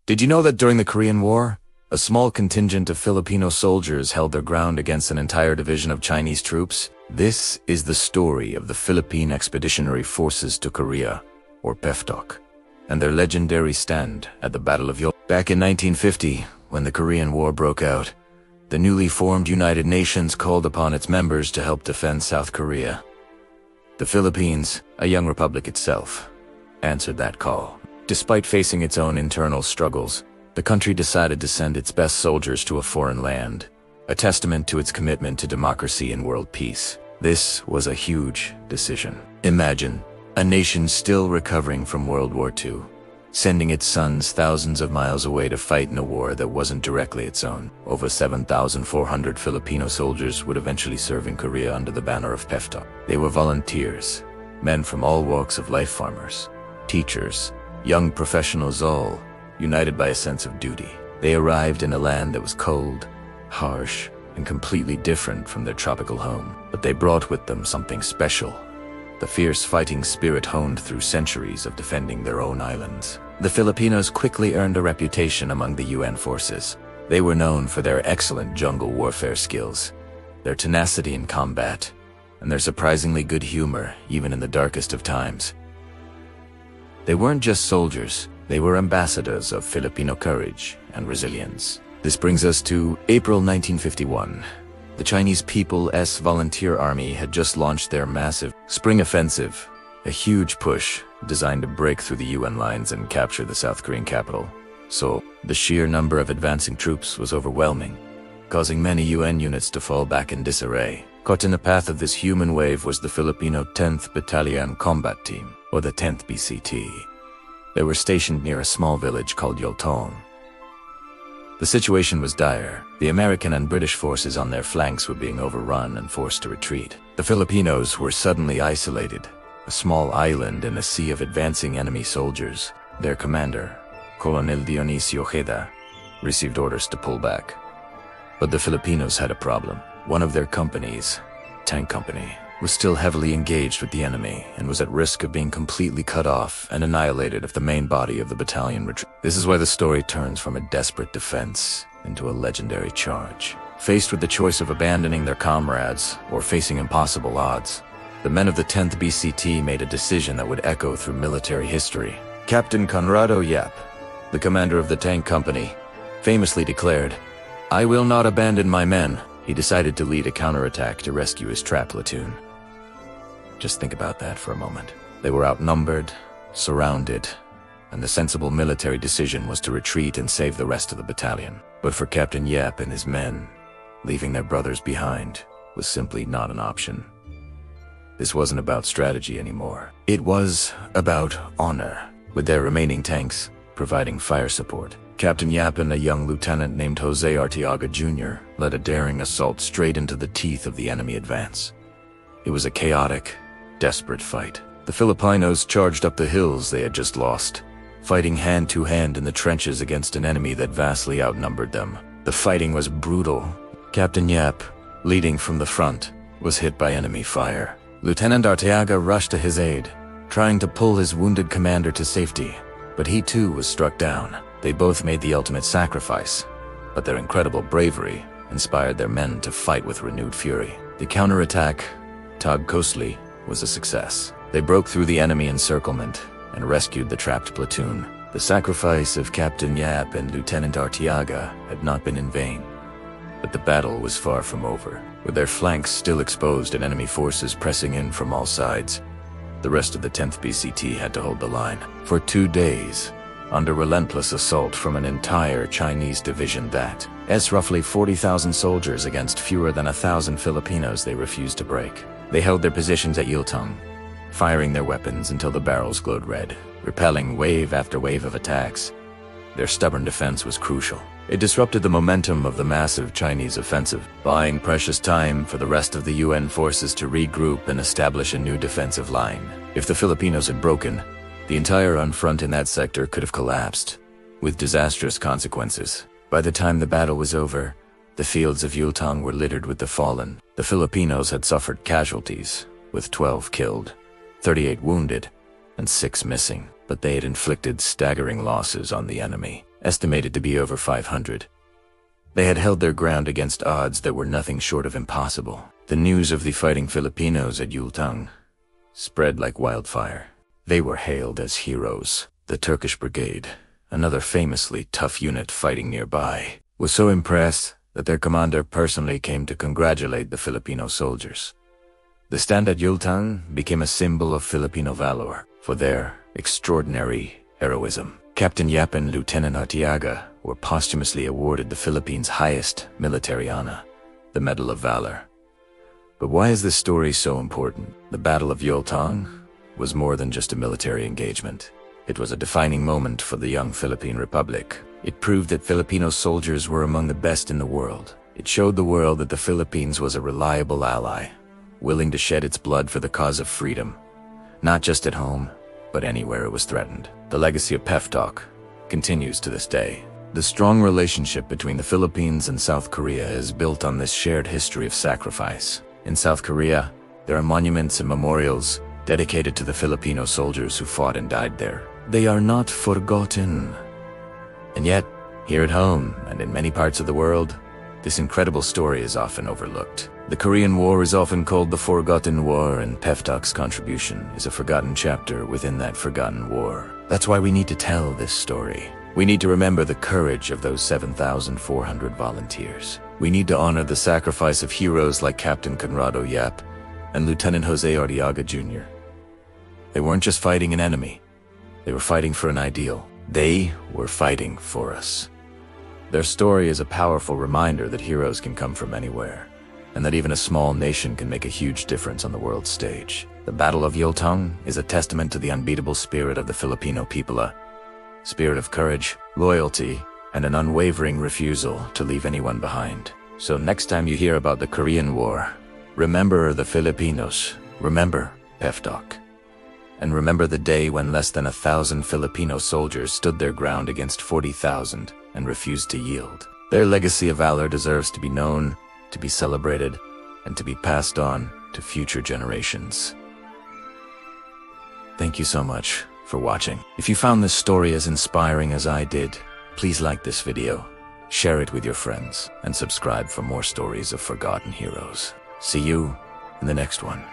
Did you know that during the Korean War, a small contingent of Filipino soldiers held their ground against an entire division of Chinese troops? This is the story of the Philippine Expeditionary Forces to Korea, or PEFTOK, and their legendary stand at the Battle of Yultong. Back in 1950, when the Korean War broke out, the newly formed United Nations called upon its members to help defend South Korea. The Philippines, a young republic itself, answered that call. Despite facing its own internal struggles, the country decided to send its best soldiers to a foreign land, a testament to its commitment to democracy and world peace. This was a huge decision. Imagine a nation still recovering from World War II, sending its sons thousands of miles away to fight in a war that wasn't directly its own. Over 7,400 Filipino soldiers would eventually serve in Korea under the banner of PEFTOK. They were volunteers, men from all walks of life, farmers, teachers, young professionals, all united by a sense of duty. They arrived in a land that was cold, harsh, and completely different from their tropical home. But they brought with them something special, the fierce fighting spirit honed through centuries of defending their own islands. The Filipinos quickly earned a reputation among the UN forces. They were known for their excellent jungle warfare skills, their tenacity in combat, and their surprisingly good humor even in the darkest of times. They weren't just soldiers, they were ambassadors of Filipino courage and resilience. This brings us to April 1951. The Chinese People's Volunteer Army had just launched their massive Spring Offensive, a huge push designed to break through the UN lines and capture the South Korean capital. So, the sheer number of advancing troops was overwhelming, causing many UN units to fall back in disarray. Caught in the path of this human wave was the Filipino 10th Battalion Combat Team, or the 10th BCT. They were stationed near a small village called Yultong. The situation was dire. The American and British forces on their flanks were being overrun and forced to retreat. The Filipinos were suddenly isolated, a small island in a sea of advancing enemy soldiers. Their commander, Colonel Dionisio Ojeda, received orders to pull back. But the Filipinos had a problem. One of their companies, Tank Company, was still heavily engaged with the enemy and was at risk of being completely cut off and annihilated if the main body of the battalion retreated. This is where the story turns from a desperate defense into a legendary charge. Faced with the choice of abandoning their comrades or facing impossible odds, the men of the 10th BCT made a decision that would echo through military history. Captain Conrado Yap, the commander of the Tank Company, famously declared, "I will not abandon my men." He decided to lead a counterattack to rescue his trap platoon. Just think about that for a moment. They were outnumbered, surrounded, and the sensible military decision was to retreat and save the rest of the battalion. But for Captain Yap and his men, leaving their brothers behind was simply not an option. This wasn't about strategy anymore. It was about honor, with their remaining tanks providing fire support. Captain Yap and a young lieutenant named Jose Arteaga Jr. led a daring assault straight into the teeth of the enemy advance. It was a chaotic, desperate fight. The Filipinos charged up the hills they had just lost, fighting hand-to-hand in the trenches against an enemy that vastly outnumbered them. The fighting was brutal. Captain Yap, leading from the front, was hit by enemy fire. Lieutenant Arteaga rushed to his aid, trying to pull his wounded commander to safety, but he too was struck down. They both made the ultimate sacrifice, but their incredible bravery inspired their men to fight with renewed fury. The counterattack, Tag Kosli, was a success. They broke through the enemy encirclement and rescued the trapped platoon. The sacrifice of Captain Yap and Lieutenant Arteaga had not been in vain. But the battle was far from over. With their flanks still exposed and enemy forces pressing in from all sides, the rest of the 10th BCT had to hold the line. For 2 days, under relentless assault from an entire Chinese division that has roughly 40,000 soldiers against fewer than 1,000 Filipinos, they refused to break. They held their positions at Yultong, firing their weapons until the barrels glowed red, repelling wave after wave of attacks. Their stubborn defense was crucial. It disrupted the momentum of the massive Chinese offensive, buying precious time for the rest of the UN forces to regroup and establish a new defensive line. If the Filipinos had broken, the entire front in that sector could have collapsed, with disastrous consequences. By the time the battle was over, the fields of Yultong were littered with the fallen. The Filipinos had suffered casualties, with 12 killed, 38 wounded, and 6 missing. But they had inflicted staggering losses on the enemy. estimated to be over 500. They had held their ground against odds that were nothing short of impossible. The news of the fighting Filipinos at Yultong spread like wildfire. They were hailed as heroes. The Turkish Brigade, another famously tough unit fighting nearby, was so impressed that their commander personally came to congratulate the Filipino soldiers. The stand at Yultong became a symbol of Filipino valor for their extraordinary heroism. Captain Yap and Lieutenant Artiaga were posthumously awarded the Philippines' highest military honor, the Medal of Valor. But why is this story so important? The Battle of Yultong was more than just a military engagement. It was a defining moment for the young Philippine Republic. It proved that Filipino soldiers were among the best in the world. It showed the world that the Philippines was a reliable ally, willing to shed its blood for the cause of freedom, not just at home, but anywhere it was threatened. The legacy of PEFTOK continues to this day. The strong relationship between the Philippines and South Korea is built on this shared history of sacrifice. In South Korea, there are monuments and memorials dedicated to the Filipino soldiers who fought and died there. They are not forgotten. And yet, here at home and in many parts of the world, this incredible story is often overlooked. The Korean War is often called the Forgotten War, and PEFTOK's contribution is a forgotten chapter within that forgotten war. That's why we need to tell this story. We need to remember the courage of those 7,400 volunteers. We need to honor the sacrifice of heroes like Captain Conrado Yap and Lieutenant Jose Artiaga Jr. They weren't just fighting an enemy. They were fighting for an ideal. They were fighting for us. Their story is a powerful reminder that heroes can come from anywhere, and that even a small nation can make a huge difference on the world stage. The Battle of Yultong is a testament to the unbeatable spirit of the Filipino people, a spirit of courage, loyalty, and an unwavering refusal to leave anyone behind. So next time you hear about the Korean War, remember the Filipinos, remember PEFTOK, and remember the day when less than 1,000 Filipino soldiers stood their ground against 40,000 and refused to yield. Their legacy of valor deserves to be known, to be celebrated, and to be passed on to future generations. Thank you so much for watching. If you found this story as inspiring as I did, please like this video, share it with your friends, and subscribe for more stories of forgotten heroes. See you in the next one.